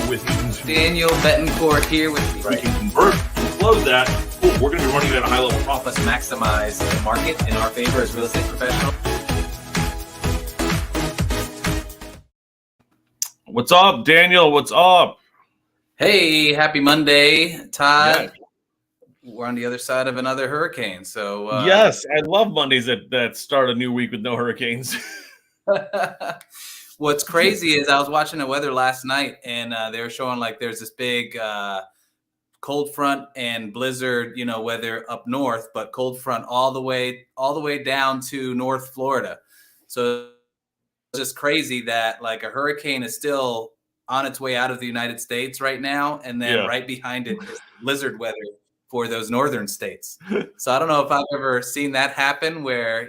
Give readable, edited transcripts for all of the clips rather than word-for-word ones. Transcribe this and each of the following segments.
with Daniel Betancourt here with we can convert and close that. Cool. We're going to be running at a high level. help us maximize the market in our favor as real estate professionals. What's up, Daniel? What's up? Hey, happy Monday, Todd. Yeah. We're on the other side of another hurricane. So yes, I love Mondays that start a new week with no hurricanes. What's crazy is I was watching the weather last night, and they were showing like there's this big cold front and blizzard, weather up north, but cold front all the way down to North Florida. So it's just crazy that like a hurricane is still on its way out of the United States right now, and then right behind it is blizzard weather for those northern states. So I don't know if I've ever seen that happen where,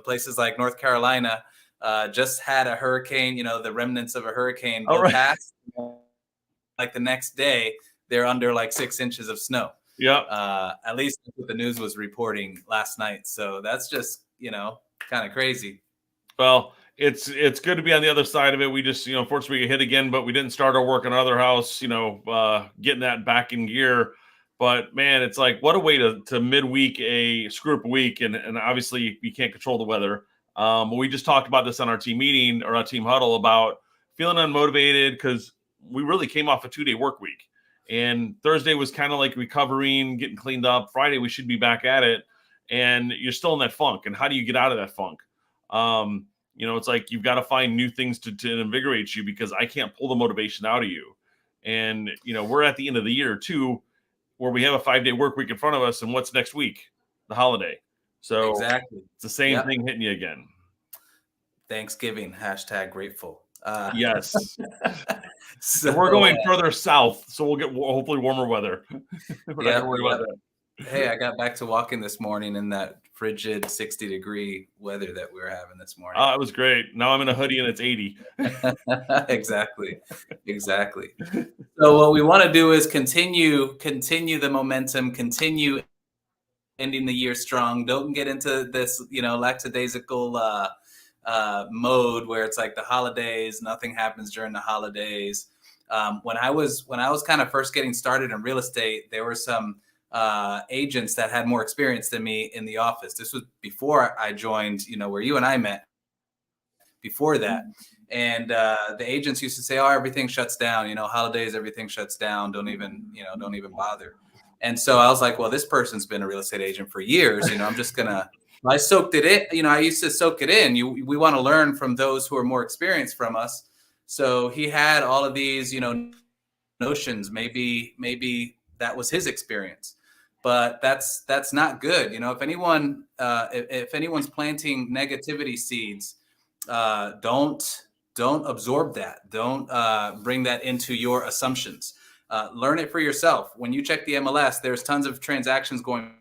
places like North Carolina just had a hurricane, the remnants of a hurricane go past. Like the next day, they're under like 6 inches of snow. Yeah. At least that's what the news was reporting last night. So that's just, kind of crazy. Well, it's good to be on the other side of it. We just, unfortunately we get hit again, but we didn't start our work on our other house, getting that back in gear. But man, it's like, what a way to midweek a screw up week. And obviously you can't control the weather. We just talked about this on our team meeting or our team huddle about feeling unmotivated because we really came off a 2-day work week. And Thursday was kind of like recovering, getting cleaned up. Friday, we should be back at it. And you're still in that funk. And how do you get out of that funk? It's like you've got to find new things to invigorate you because I can't pull the motivation out of you. And, we're at the end of the year, too, where we have a 5-day work week in front of us. And what's next week? The holiday. So exactly, it's the same thing hitting you again. Thanksgiving, #grateful. Yes. So we're going further south, so we'll get hopefully warmer weather. We're not going to worry about that. Hey, I got back to walking this morning in that frigid 60-degree weather that we were having this morning. It was great. Now I'm in a hoodie and it's 80. Exactly. So what we want to do is continue the momentum, continue ending the year strong. Don't get into this, lackadaisical mode where it's like the holidays, nothing happens during the holidays. When I was kind of first getting started in real estate, there were some agents that had more experience than me in the office. This was before I joined, where you and I met before that. And the agents used to say, oh, everything shuts down, holidays, everything shuts down. Don't even bother. And so I was like, well, this person's been a real estate agent for years. I'm just going to, I soaked it in. I used to soak it in. We want to learn from those who are more experienced from us. So he had all of these, notions. Maybe that was his experience, but that's not good. If anyone's planting negativity seeds, don't absorb that. Don't bring that into your assumptions. Learn it for yourself. When you check the MLS, there's tons of transactions going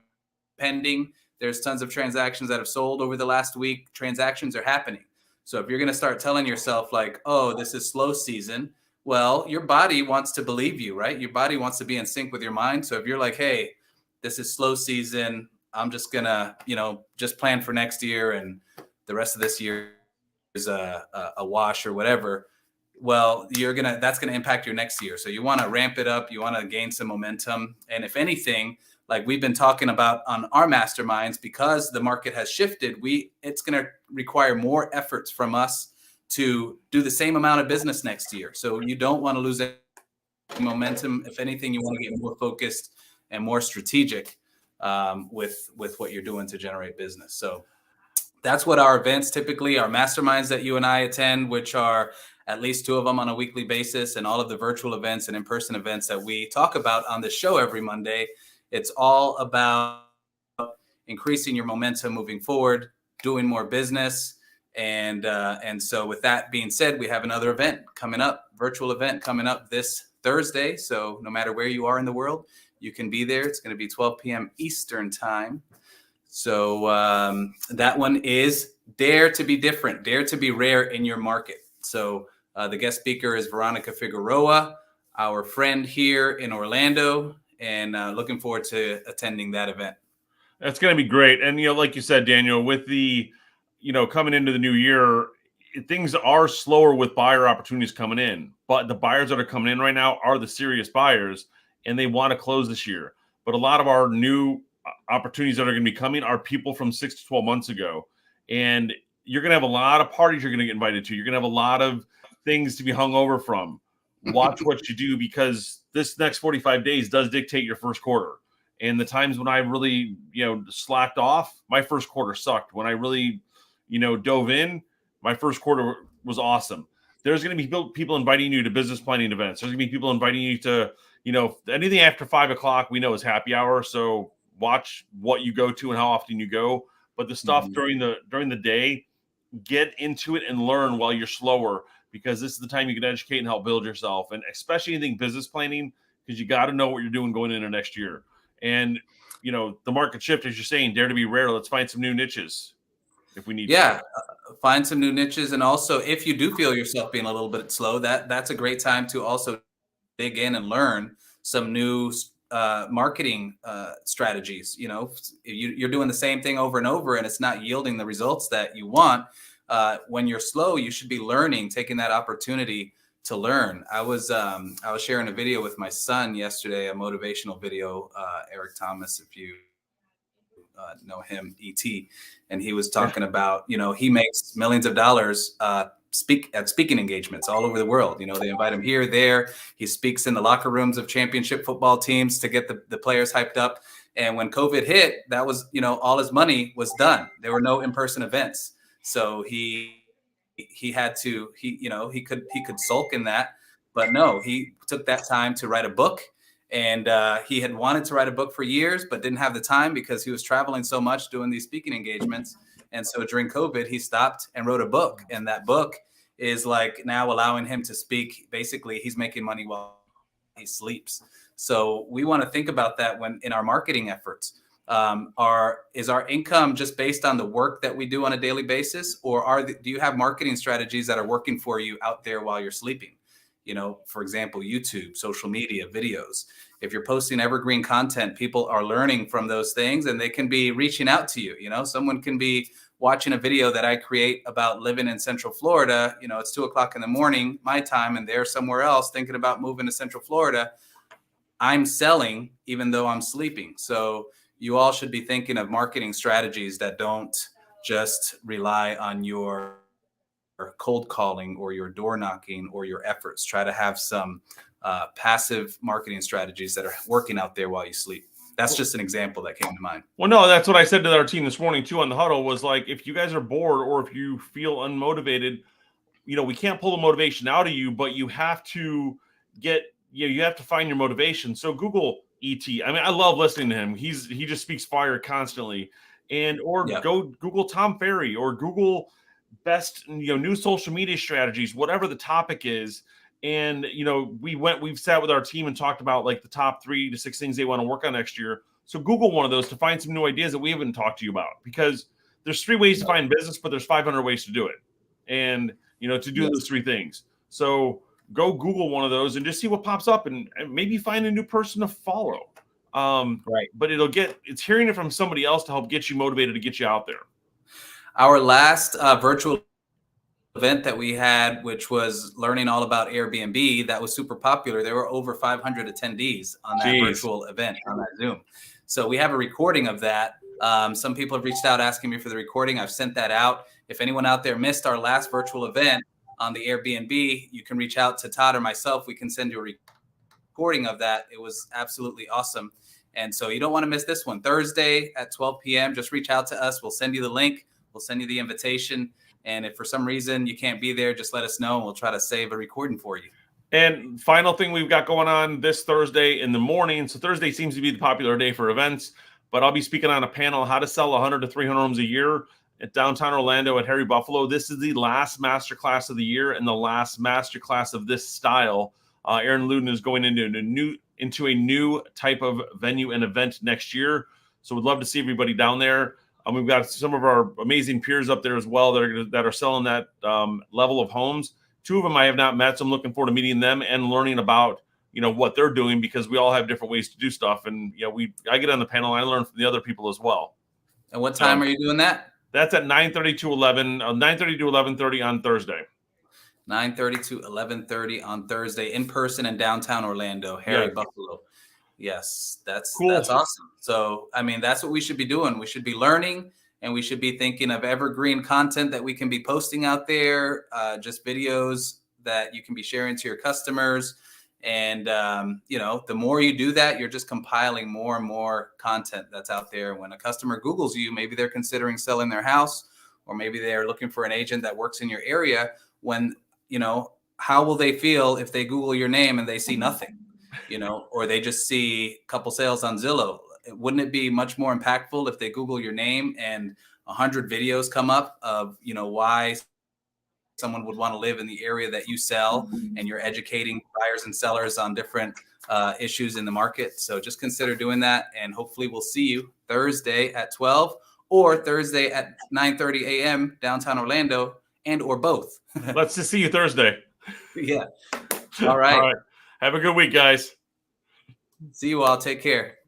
pending. There's tons of transactions that have sold over the last week. Transactions are happening. So if you're going to start telling yourself like, oh, this is slow season, well, your body wants to believe you, right? Your body wants to be in sync with your mind. So if you're like, hey, this is slow season, I'm just going to, just plan for next year and the rest of this year is a wash or whatever. Well, that's going to impact your next year. So you want to ramp it up. You want to gain some momentum. And if anything, like we've been talking about on our masterminds, because the market has shifted, it's going to require more efforts from us to do the same amount of business next year. So you don't want to lose momentum. If anything, you want to get more focused and more strategic with what you're doing to generate business. So that's what our events typically, our masterminds that you and I attend, which are at least 2 of them on a weekly basis, and all of the virtual events and in-person events that we talk about on the show every Monday. It's all about increasing your momentum moving forward, doing more business. And so with that being said, we have another event coming up, virtual event coming up this Thursday. So no matter where you are in the world, you can be there. It's going to be 12 p.m. Eastern time. So that one is Dare to be Different, Dare to be Rare in your market. So the guest speaker is Veronica Figueroa, our friend here in Orlando, and looking forward to attending that event. That's going to be great. And, like you said, Daniel, with the, coming into the new year, things are slower with buyer opportunities coming in, but the buyers that are coming in right now are the serious buyers, and they want to close this year. But a lot of our new opportunities that are going to be coming are people from 6 to 12 months ago. And you're going to have a lot of parties you're going to get invited to. You're going to have a lot of things to be hung over from. Watch what you do, because this next 45 days does dictate your first quarter. And the times when I really, slacked off, my first quarter sucked. When I really, dove in, my first quarter was awesome. There's going to be people inviting you to business planning events. There's going to be people inviting you to, anything after 5 o'clock we know is happy hour. So watch what you go to and how often you go. But the stuff during the day, get into it and learn while you're slower, because this is the time you can educate and help build yourself. And especially anything business planning, because you got to know what you're doing going into next year. And, the market shift, as you're saying, dare to be rare. Let's find some new niches if we need to. Find some new niches. And also, if you do feel yourself being a little bit slow, that's a great time to also dig in and learn some new marketing strategies. You're doing the same thing over and over and it's not yielding the results that you want. When you're slow, you should be learning, taking that opportunity to learn. I was sharing a video with my son yesterday, a motivational video, Eric Thomas, if you know him, ET, and he was talking about, he makes millions of dollars speaking engagements all over the world. They invite him here, there. He speaks in the locker rooms of championship football teams to get the players hyped up. And when COVID hit, that was, all his money was done. There were no in-person events. So he had to, he could sulk in that, but no, he took that time to write a book. And he had wanted to write a book for years, but didn't have the time because he was traveling so much doing these speaking engagements. And so during COVID, he stopped and wrote a book. And that book is like now allowing him to speak. Basically, he's making money while he sleeps. So we want to think about that when in our marketing efforts. Is our income just based on the work that we do on a daily basis? Or do you have marketing strategies that are working for you out there while you're sleeping? For example, YouTube, social media, videos. If you're posting evergreen content, people are learning from those things and they can be reaching out to you. Someone can be watching a video that I create about living in Central Florida. It's 2:00 in the morning, my time, and they're somewhere else thinking about moving to Central Florida. I'm selling even though I'm sleeping. So you all should be thinking of marketing strategies that don't just rely on your cold calling or your door knocking or your efforts. Try to have some passive marketing strategies that are working out there while you sleep. That's just an example that came to mind. Well, no, that's what I said to our team this morning too on the huddle, was like, if you guys are bored or if you feel unmotivated, we can't pull the motivation out of you, but you have to you have to find your motivation. So Google ET. I mean, I love listening to him. He just speaks fire constantly. Go Google Tom Ferry or Google best new social media strategies, whatever the topic is. And we've sat with our team and talked about like the top 3 to 6 things they want to work on next year. So Google one of those to find some new ideas that we haven't talked to you about, because there's 3 ways to find business, but there's 500 ways to do it. And to do those 3 things. So go Google one of those and just see what pops up, and maybe find a new person to follow. Right. But it's hearing it from somebody else to help get you motivated to get you out there. Our last virtual event that we had, which was learning all about Airbnb, that was super popular. There were over 500 attendees on that virtual event on that Zoom. So we have a recording of that. Some people have reached out asking me for the recording. I've sent that out. If anyone out there missed our last virtual event on the Airbnb, you can reach out to Todd or myself. We can send you a recording of that. It was absolutely awesome. And so you don't want to miss this one. Thursday at 12 p.m. Just reach out to us. We'll send you the link. We'll send you the invitation. And if for some reason you can't be there, just let us know and we'll try to save a recording for you. And final thing we've got going on this Thursday in the morning. So Thursday seems to be the popular day for events, but I'll be speaking on a panel, how to sell 100 to 300 homes a year at downtown Orlando at Harry Buffalo. This is the last masterclass of the year and the last masterclass of this style. Aaron Luden is going into a new type of venue and event next year. So we'd love to see everybody down there. We've got some of our amazing peers up there as well that are selling that level of homes. 2 of them I have not met, so I'm looking forward to meeting them and learning about what they're doing, because we all have different ways to do stuff. And I get on the panel and I learn from the other people as well. And what time are you doing that? That's at 9:30 to 11:30 on Thursday. 9:30 to 11:30 on Thursday in person in downtown Orlando, Harry Buffalo. Yes, that's Cool. That's awesome. So, I mean, that's what we should be doing. We should be learning, and we should be thinking of evergreen content that we can be posting out there, just videos that you can be sharing to your customers. And, the more you do that, you're just compiling more and more content that's out there. When a customer Googles you, maybe they're considering selling their house, or maybe they're looking for an agent that works in your area. When, how will they feel if they Google your name and they see nothing, or they just see a couple sales on Zillow? Wouldn't it be much more impactful if they Google your name and 100 videos come up of, why someone would want to live in the area that you sell, and you're educating buyers and sellers on different issues in the market? So just consider doing that. And hopefully we'll see you Thursday at 12 or Thursday at 9:30 a.m. downtown Orlando, and or both. Let's just see you Thursday. Yeah. All right. All right. Have a good week, guys. See you all. Take care.